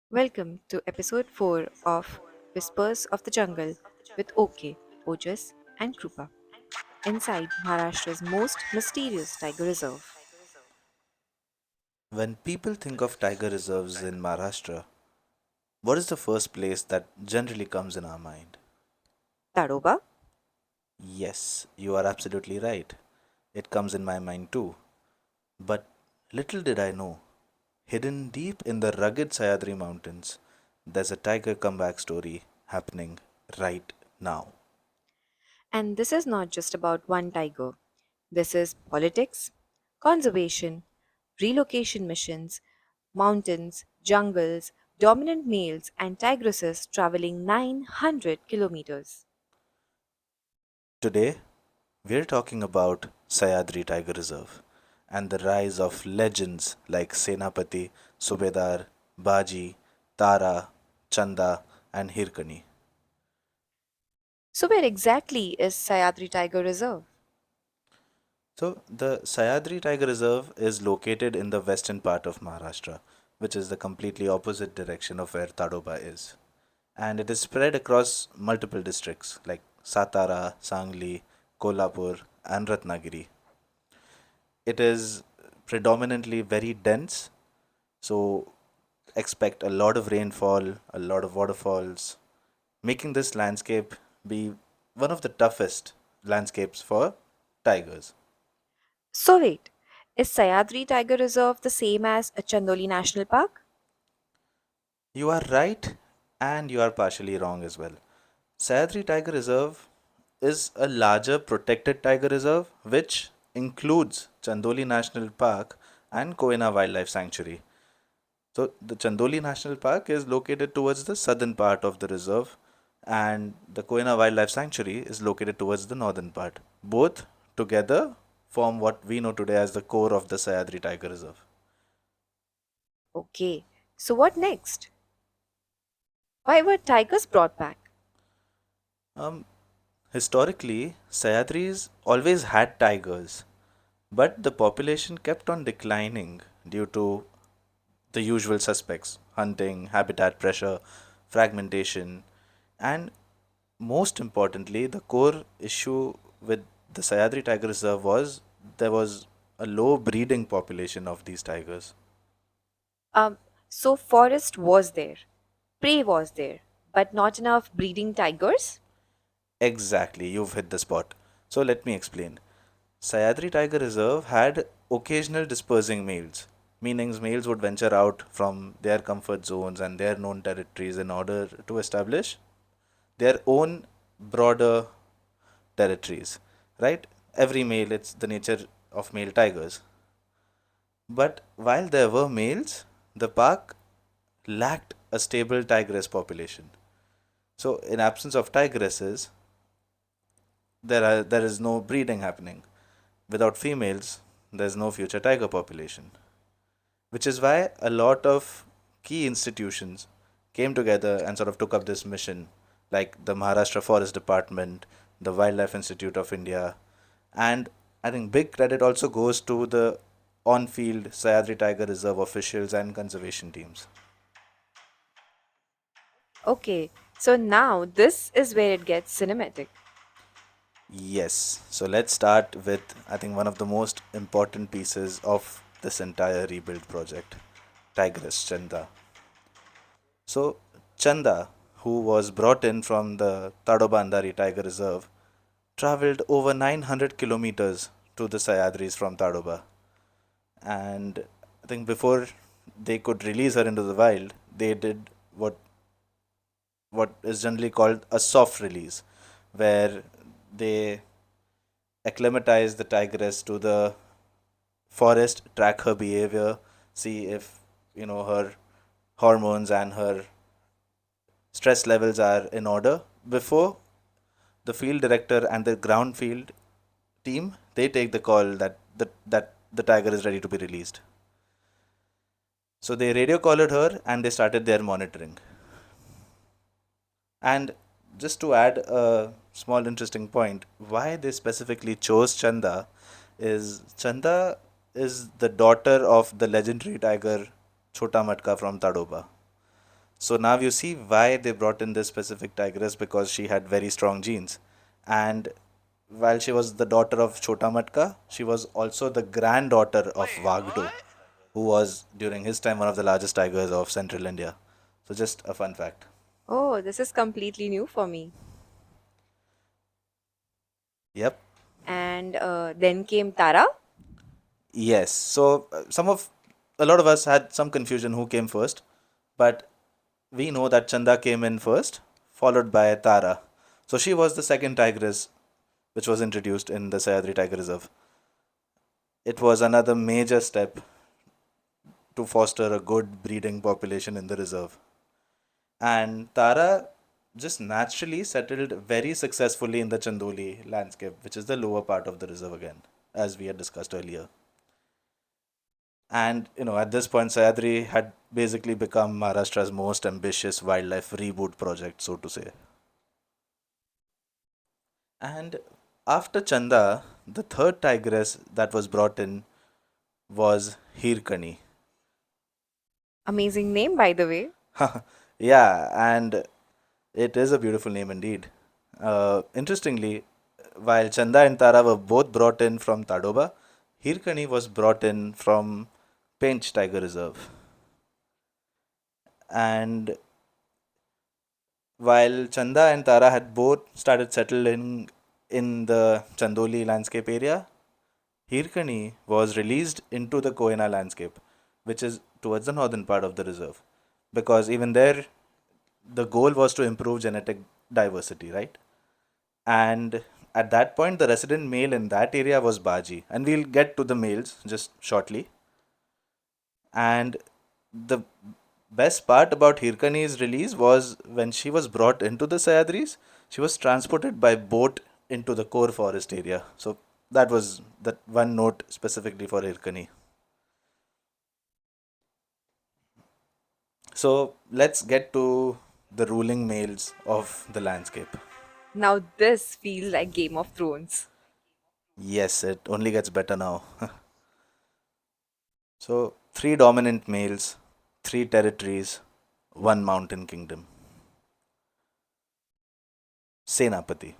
Welcome to episode 4 of Whispers of the Jungle with OK, Ojas, and Krupa inside Maharashtra's most mysterious tiger reserve. When people think of tiger reserves in Maharashtra, what is the first place that generally comes in our mind? Tadoba? Yes, you are absolutely right. It comes in my mind too. But little did I know, hidden deep in the rugged Sahyadri Mountains, there's a tiger comeback story happening right now. And this is not just about one tiger. This is politics, conservation, relocation missions, mountains, jungles, dominant males, and tigresses traveling 900 kilometers. Today, we're talking about Sahyadri Tiger Reserve and the rise of legends like Senapati, Subedar, Baji, Tara, Chanda, and Hirkani. So, where exactly is Sahyadri Tiger Reserve? So, the Sahyadri Tiger Reserve is located in the western part of Maharashtra, which is the completely opposite direction of where Tadoba is. And it is spread across multiple districts like Satara, Sangli, Kolhapur, and Ratnagiri. It is predominantly very dense, so expect a lot of rainfall, a lot of waterfalls, making this landscape be one of the toughest landscapes for tigers. So wait, is Sahyadri Tiger Reserve the same as a Chandoli National Park? You are right and you are partially wrong as well. Sahyadri Tiger Reserve is a larger protected tiger reserve which includes Chandoli National Park and Koina Wildlife Sanctuary. So the Chandoli National Park is located towards the southern part of the reserve and the Koina Wildlife Sanctuary is located towards the northern part. Both together form what we know today as the core of the Sahyadri Tiger Reserve. Okay, so what next? Why were tigers brought back? Um, Historically, Sahyadris always had tigers, but the population kept on declining due to the usual suspects hunting, habitat pressure, fragmentation, and most importantly, the core issue with the Sahyadri Tiger Reserve was there was a low breeding population of these tigers. Um, so forest was there, prey was there, but not enough breeding tigers? Exactly, you've hit the spot. So let me explain. Sahyadri Tiger Reserve had occasional dispersing males, meaning males would venture out from their comfort zones and their known territories in order to establish their own broader territories, right? Every male, it's the nature of male tigers. But while there were males, the park lacked a stable tigress population. So, in absence of tigresses, there is no breeding happening. Without females, there's no future tiger population. Which is why a lot of key institutions came together and sort of took up this mission, like the Maharashtra Forest Department, the Wildlife Institute of India, and I think big credit also goes to the on field Sahyadri Tiger Reserve officials and conservation teams. Okay, so now this is where it gets cinematic. Yes, so let's start with I think one of the most important pieces of this entire rebuild project, Tigress Chanda. So, Chanda, who was brought in from the Tadobandari Tiger Reserve, traveled over 900 kilometers to the Sahyadris from Tadoba. And I think before they could release her into the wild, they did what is generally called a soft release, where they acclimatize the tigress to the forest, track her behavior, see if her hormones and her stress levels are in order before the field director and the ground field team they take the call that the tiger is ready to be released. So they radio collared her and they started their monitoring. And just to add a small interesting point, why they specifically chose Chanda is the daughter of the legendary tiger Chota Matka from Tadoba. So now you see why they brought in this specific tigress, because she had very strong genes. And while she was the daughter of Chota Matka, she was also the granddaughter of Wagdu, who was during his time one of the largest tigers of central India. So just a fun fact. Oh, this is completely new for me. Yep. And then came Tara. Yes. So a lot of us had some confusion who came first, but we know that Chanda came in first, followed by Tara. So she was the second tigress which was introduced in the Sahyadri Tiger Reserve. It was another major step to foster a good breeding population in the reserve. And Tara just naturally settled very successfully in the Chandoli landscape, which is the lower part of the reserve again, as we had discussed earlier. And at this point, Sahyadri had basically become Maharashtra's most ambitious wildlife reboot project, so to say. And after Chanda, the third tigress that was brought in was Hirkani. Amazing name, by the way. Yeah, and it is a beautiful name indeed. Interestingly, while Chanda and Tara were both brought in from Tadoba, Hirkani was brought in from Pench Tiger Reserve. And while Chanda and Tara had both started settling in the Chandoli landscape area, Hirkani was released into the Koyana landscape, which is towards the northern part of the reserve. Because even there, the goal was to improve genetic diversity, right? And at that point, the resident male in that area was Baji. And we'll get to the males just shortly. And the best part about Hirkani's release was when she was brought into the Sahyadris, she was transported by boat into the core forest area. So that was that one note specifically for Hirkani. So let's get to the ruling males of the landscape. Now this feels like Game of Thrones. Yes, it only gets better now. So, three dominant males, three territories, one mountain kingdom. Senapati.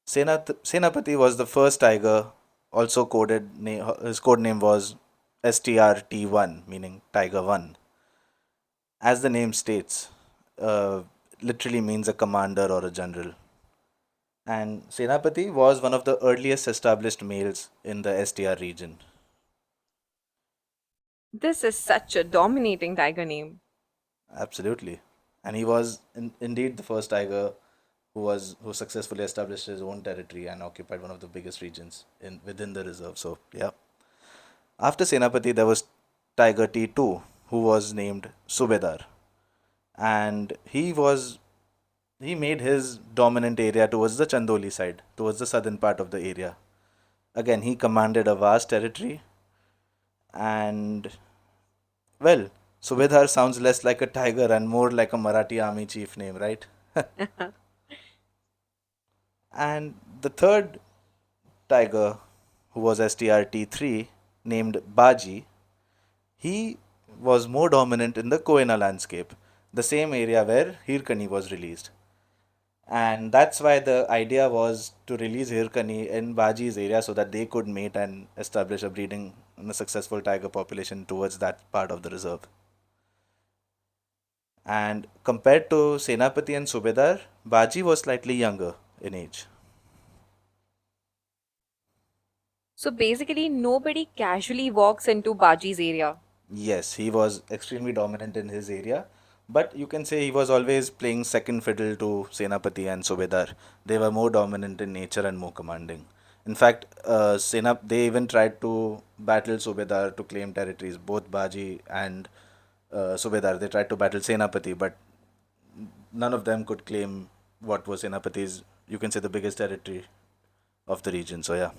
Senapati was the first tiger, also his code name was STRT1, meaning Tiger 1. As the name states, uh, literally means a commander or a general. And Senapati was one of the earliest established males in the STR region. This is such a dominating tiger name. Absolutely. And he was indeed the first tiger who successfully established his own territory and occupied one of the biggest regions in within the reserve. So yeah. After Senapati there was Tiger T2, who was named Subedar. And he made his dominant area towards the Chandoli side, towards the southern part of the area. Again, he commanded a vast territory, and well, Subedar sounds less like a tiger and more like a Marathi army chief name, right? And the third tiger, who was STRT3, named Baji, he was more dominant in the Koena landscape, the same area where Hirkani was released. And that's why the idea was to release Hirkani in Baji's area so that they could mate and establish a breeding and a successful tiger population towards that part of the reserve. And compared to Senapati and Subedar, Baji was slightly younger in age. So basically, nobody casually walks into Baji's area. Yes, he was extremely dominant in his area, but you can say he was always playing second fiddle to Senapati and Subedar. They were more dominant in nature and more commanding. In fact, they even tried to battle Subedar to claim territories. Both Baji and Subedar, they tried to battle Senapati, but none of them could claim what was Senapati's, you can say, the biggest territory of the region. So yeah.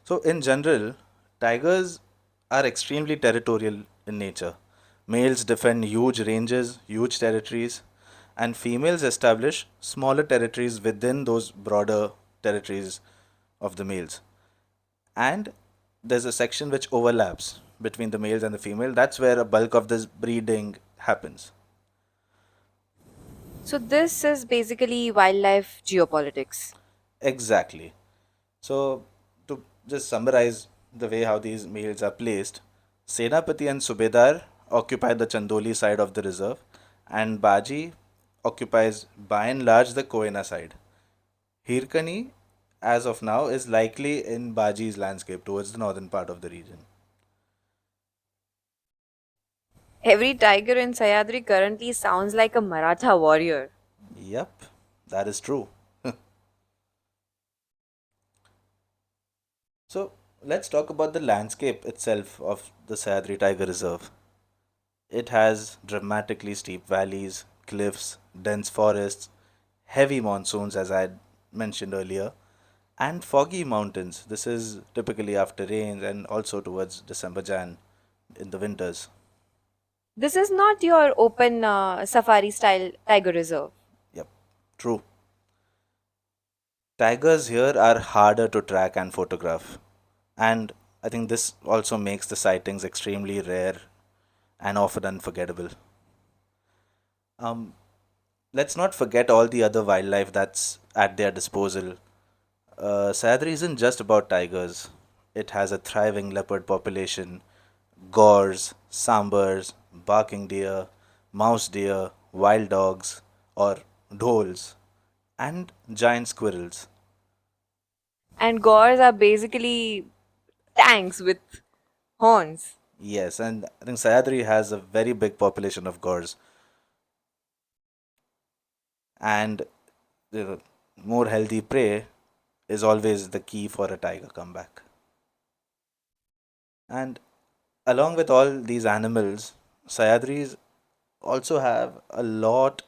So, in general, tigers are extremely territorial in nature. Males defend huge ranges, huge territories, and females establish smaller territories within those broader territories of the males. And there's a section which overlaps between the males and the female, that's where a bulk of this breeding happens. So, this is basically wildlife geopolitics. Exactly. So, to just summarize the way how these males are placed, Senapati and Subedar occupy the Chandoli side of the reserve, and Baji occupies by and large the Koena side. Hirkani, as of now, is likely in Baji's landscape towards the northern part of the region. Every tiger in Sahyadri currently sounds like a Maratha warrior. Yep, that is true. So, let's talk about the landscape itself of the Sahyadri Tiger Reserve. It has dramatically steep valleys, cliffs, dense forests, heavy monsoons, as I had mentioned earlier, and foggy mountains. This is typically after rains and also towards December Jan in the winters. This is not your open safari style tiger reserve. Yep, true. Tigers here are harder to track and photograph, and I think this also makes the sightings extremely rare and often unforgettable. Um, let's not forget all the other wildlife that's at their disposal. Sahyadri isn't just about tigers. It has a thriving leopard population, gores, sambars, barking deer, mouse deer, wild dogs, or dholes, and giant squirrels. And gores are basically tanks with horns. Yes, and I think Sahyadri has a very big population of gores, and the more healthy prey is always the key for a tiger comeback. And along with all these animals, Sahyadris also have a lot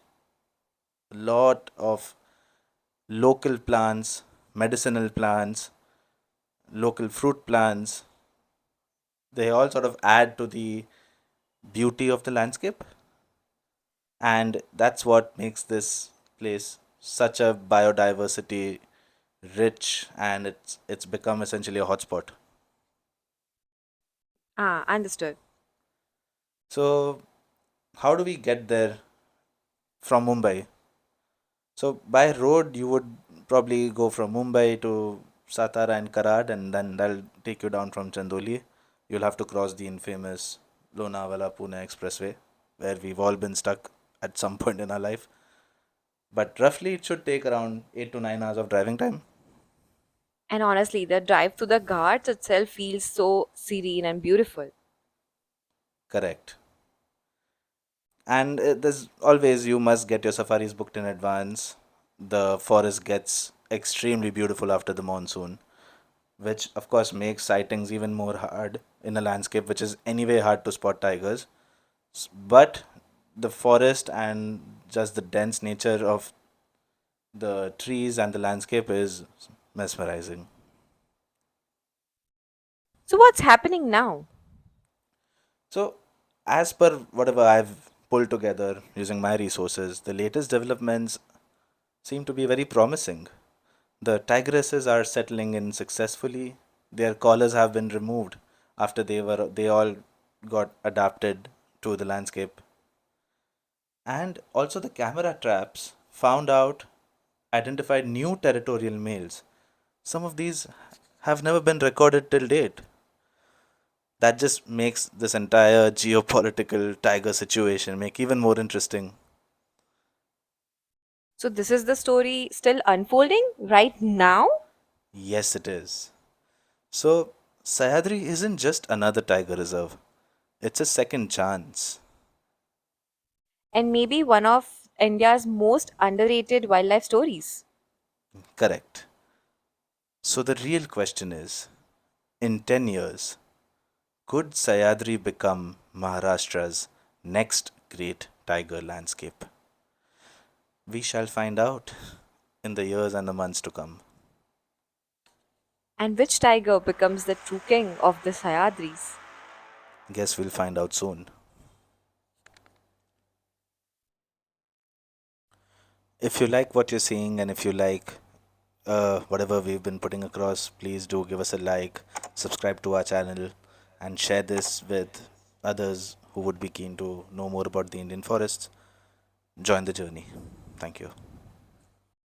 of local plants, medicinal plants, local fruit plants. They all sort of add to the beauty of the landscape, and that's what makes this place such a biodiversity rich, and it's become essentially a hotspot. Ah, understood. So how do we get there from Mumbai? So by road, you would probably go from Mumbai to Satara and Karad, and then that'll take you down from Chandoli. You'll have to cross the infamous Lonavala Pune Expressway, where we've all been stuck at some point in our life. But roughly, it should take around 8 to 9 hours of driving time. And honestly, the drive to the Ghats itself feels so serene and beautiful. Correct. And there's always, you must get your safaris booked in advance. The forest gets extremely beautiful after the monsoon, which of course makes sightings even more hard in a landscape which is anyway hard to spot tigers. But the forest and just the dense nature of the trees and the landscape is mesmerizing. So, what's happening now? So, as per whatever I've pulled together using my resources, the latest developments seem to be very promising. The tigresses are settling in successfully. Their collars have been removed after they all got adapted to the landscape. And also the camera traps found out identified new territorial males. Some of these have never been recorded till date. That just makes this entire geopolitical tiger situation make even more interesting. So, this is the story still unfolding right now? Yes, it is. So, Sahyadri isn't just another tiger reserve. It's a second chance. And maybe one of India's most underrated wildlife stories. Correct. So, the real question is, in 10 years, could Sahyadri become Maharashtra's next great tiger landscape? We shall find out in the years and the months to come. And which tiger becomes the true king of the Sahyadris? Guess we'll find out soon. If you like what you're seeing, and if you like whatever we've been putting across, please do give us a like, subscribe to our channel, and share this with others who would be keen to know more about the Indian forests. Join the journey. Thank you.